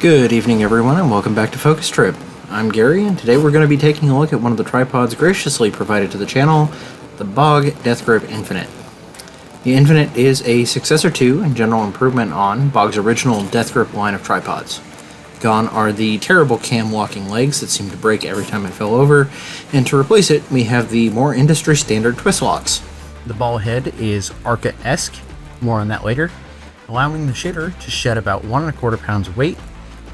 Good evening everyone and welcome back to Focus Trip. I'm Gary and today we're going to be taking a look at one of the tripods graciously provided to the channel, the BOG Deathgrip Infinite. The Infinite is a successor to and general improvement on BOG's original Deathgrip line of tripods. Gone are the terrible cam locking legs that seem to break every time it fell over, and to replace it we have the more industry standard twist locks. The ball head is Arca-esque, more on that later, allowing the shaver to shed about 1 1/4 pounds of weight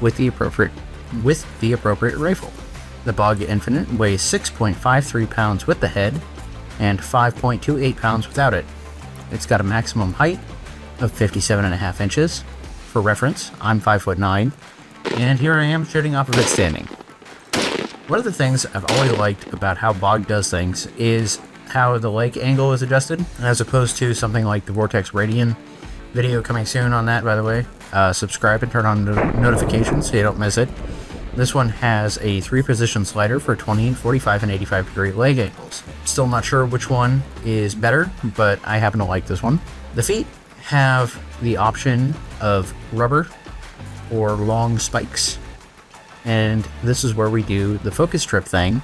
with the appropriate rifle. The BOG Infinite weighs 6.53 pounds with the head and 5.28 pounds without it. It's got a maximum height of 57.5 inches. For reference, I'm 5'9", and here I am shooting off of it standing. One of the things I've always liked about how BOG does things is how the leg angle is adjusted, as opposed to something like the Vortex Radian. Video coming soon on that, by the way. Subscribe and turn on notifications so you don't miss it. This one has a 3-position slider for 20, 45, and 85 degree leg angles. Still not sure which one is better, but I happen to like this one. The feet have the option of rubber or long spikes. And this is where we do the focus trip thing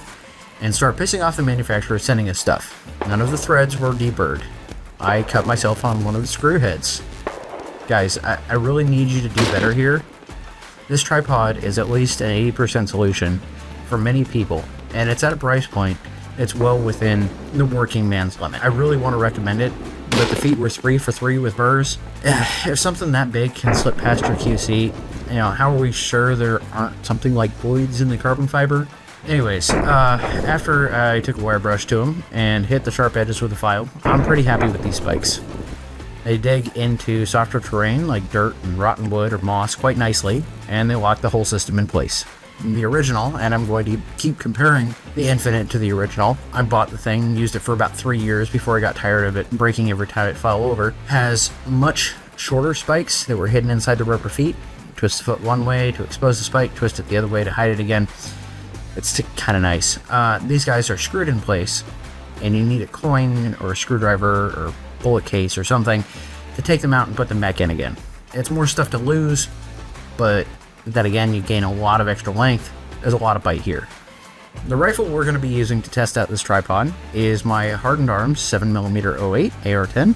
and start pissing off the manufacturer sending us stuff. None of the threads were deburred. I cut myself on one of the screw heads. Guys, I really need you to do better here. This tripod is at least an 80% solution for many people, and it's at a price point that's well within the working man's limit. I really want to recommend it, but the feet were 3 for 3 with burrs. If something that big can slip past your QC, how are we sure there aren't something like voids in the carbon fiber? Anyways, after I took a wire brush to them and hit the sharp edges with a file, I'm pretty happy with these spikes. They dig into softer terrain like dirt and rotten wood or moss quite nicely, and they lock the whole system in place. The original, and I'm going to keep comparing the Infinite to the original, I bought the thing, used it for about 3 years before I got tired of it breaking every time it fell over, has much shorter spikes that were hidden inside the rubber feet. Twist the foot one way to expose the spike, twist it the other way to hide it again. It's kind of nice. These guys are screwed in place, and you need a coin or a screwdriver or bullet case or something to take them out and put them back in again. It's more stuff to lose, but then again, you gain a lot of extra length. There's a lot of bite here. The rifle we're going to be using to test out this tripod is my Hardened Arms 7mm 08 AR-10.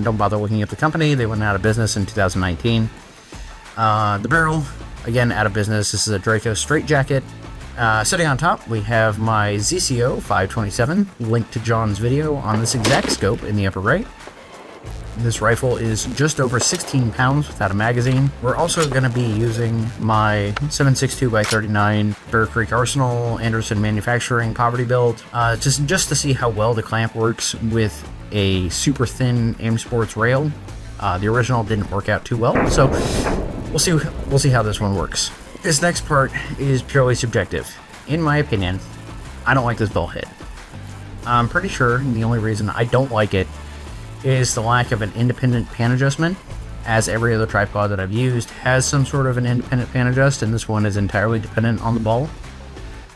Don't bother looking up the company. They went out of business in 2019. The barrel, again, out of business. This is a Draco straight jacket. Sitting on top, we have my ZCO 527, linked to John's video on this exact scope in the upper right. This rifle is just over 16 pounds without a magazine. We're also going to be using my 7.62x39 Bear Creek Arsenal Anderson Manufacturing poverty build, just to see how well the clamp works with a super thin AIM Sports rail. The original didn't work out too well, so we'll see how this one works. This next part is purely subjective. In my opinion, I don't like this ball head. I'm pretty sure the only reason I don't like it is the lack of an independent pan adjustment, as every other tripod that I've used has some sort of an independent pan adjust, and this one is entirely dependent on the ball.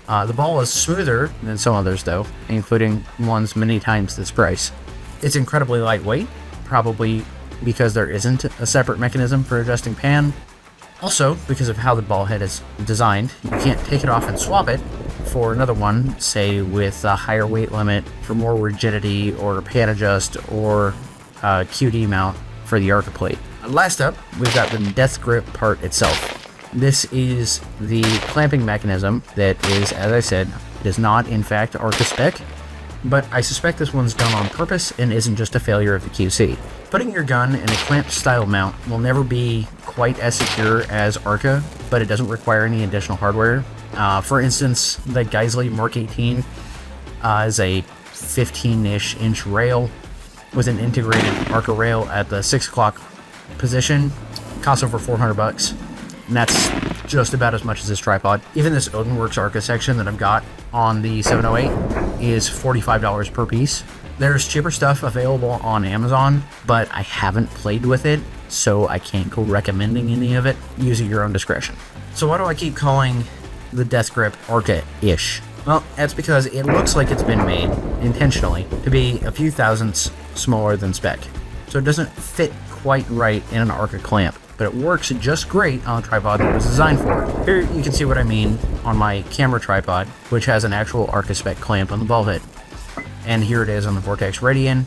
The ball is smoother than some others though, including ones many times this price. It's incredibly lightweight, probably because there isn't a separate mechanism for adjusting pan. Also, because of how the ball head is designed, you can't take it off and swap it for another one, say with a higher weight limit for more rigidity, or a pan adjust, or a QD mount for the Arca plate. Last up, we've got the Deathgrip part itself. This is the clamping mechanism that is, as I said, it is not in fact Arca spec, but I suspect this one's done on purpose and isn't just a failure of the QC. Putting your gun in a clamped style mount will never be quite as secure as Arca, but it doesn't require any additional hardware. For instance, the Geisley Mark 18 is a 15-ish inch rail with an integrated Arca rail at the 6 o'clock position. Costs over $400, and that's just about as much as this tripod. Even this Odinworks Arca section that I've got on the 708 is $45 per piece. There's cheaper stuff available on Amazon, but I haven't played with it, so I can't go recommending any of it. Use at your own discretion. So why do I keep calling the Deathgrip Arca-ish? Well, that's because it looks like it's been made, intentionally, to be a few thousandths smaller than spec. So it doesn't fit quite right in an Arca clamp. but it works just great on a tripod that it was designed for. Here you can see what I mean on my camera tripod, which has an actual Archispec clamp on the ball head. And here it is on the Vortex Radian.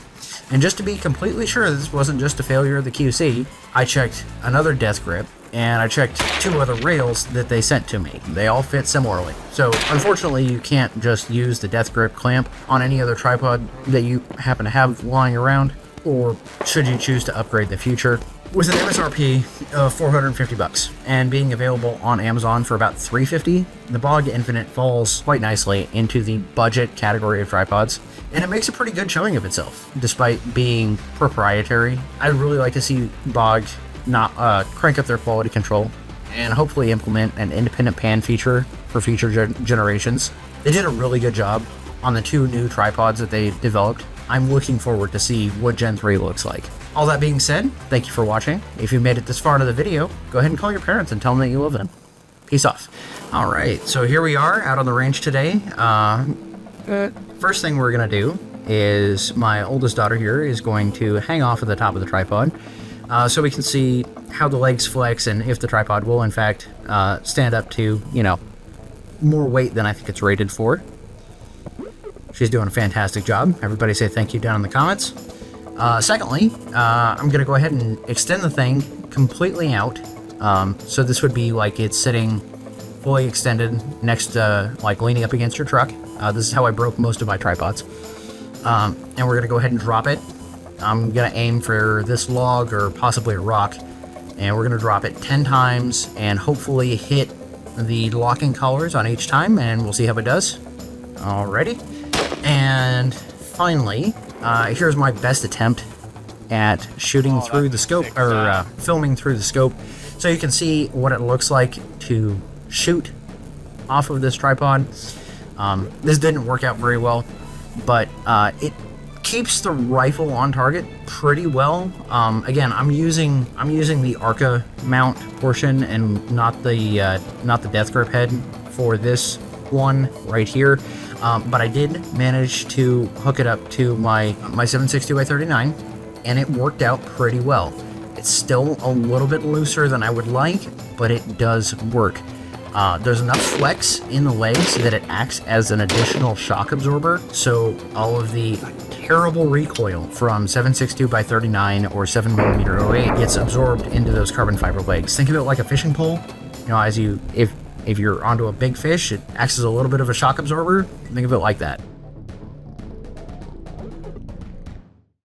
And just to be completely sure this wasn't just a failure of the QC, I checked another Deathgrip, and I checked 2 other rails that they sent to me. They all fit similarly. So unfortunately, you can't just use the Deathgrip clamp on any other tripod that you happen to have lying around, or should you choose to upgrade in the future. With an MSRP of $450 and being available on Amazon for about $350, the BOG Infinite falls quite nicely into the budget category of tripods, and it makes a pretty good showing of itself, despite being proprietary. I'd really like to see BOG not crank up their quality control and hopefully implement an independent pan feature for future generations. They did a really good job on the 2 new tripods that they developed. I'm looking forward to see what Gen 3 looks like. All that being said, thank you for watching. If you made it this far into the video, go ahead and call your parents and tell them that you love them. Peace off. All right, so here we are out on the range today. First thing we're gonna do is my oldest daughter here is going to hang off at the top of the tripod so we can see how the legs flex and if the tripod will in fact stand up to, more weight than I think it's rated for. She's doing a fantastic job. Everybody say thank you down in the comments. Secondly, I'm going to go ahead and extend the thing completely out. So this would be like it's sitting fully extended next to, like, leaning up against your truck. This is how I broke most of my tripods. And we're going to go ahead and drop it. I'm going to aim for this log or possibly a rock. And we're going to drop it 10 times and hopefully hit the locking collars on each time. And we'll see how it does. Alrighty. And finally, here's my best attempt at shooting through the scope, or filming through the scope, so you can see what it looks like to shoot off of this tripod. This didn't work out very well, but it keeps the rifle on target pretty well. Again, I'm using the Arca mount portion and not the Deathgrip head for this one right here. But I did manage to hook it up to my 7.62x39, and it worked out pretty well. It's still a little bit looser than I would like, but it does work. There's enough flex in the legs that it acts as an additional shock absorber, so all of the terrible recoil from 7.62x39 or 7mm 08 gets absorbed into those carbon fiber legs. Think of it like a fishing pole. If you're onto a big fish, it acts as a little bit of a shock absorber. Think of it like that.